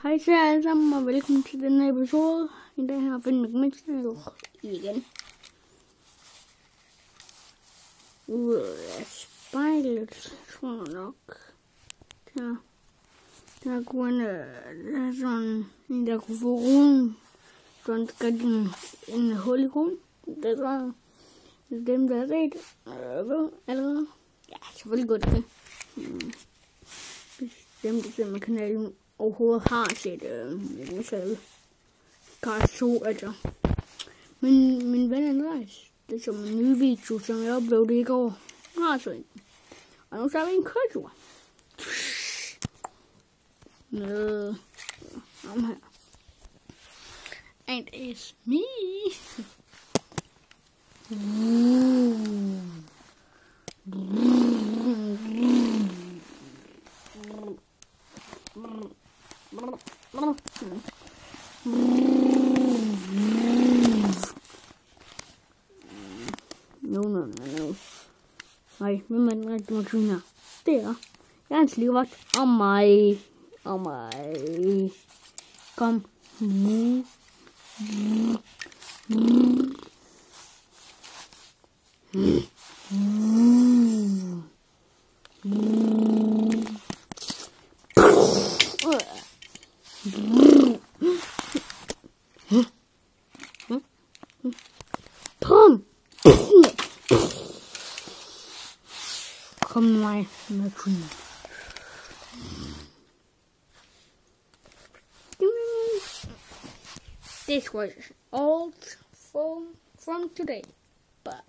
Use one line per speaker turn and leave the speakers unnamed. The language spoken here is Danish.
Hej til jer alle sammen, og velkommen til denne episode. I dag har jeg fundet McMixer igen. Ud af spejlet, tror jeg nok. Der kunne der er sådan en, der kunne få ruden. Sådan skal en hul i ruden. Det er sådan, dem der har set allerede. Ja, selvfølgelig godt det. Dem der ser med kanalen overhovedet har set McMixer Cars 2, altså. Men min ven Andreas, det er som en ny video, som jeg uploadede i går. Og nu tager vi en køretur. Med ham her. And it's me. No. Nej, hvem er den rigtige maskiner? Det er. Jeg er en slivet. Og mig. Kom. Kom. Kom mig med kunden. This was all from today. Bye.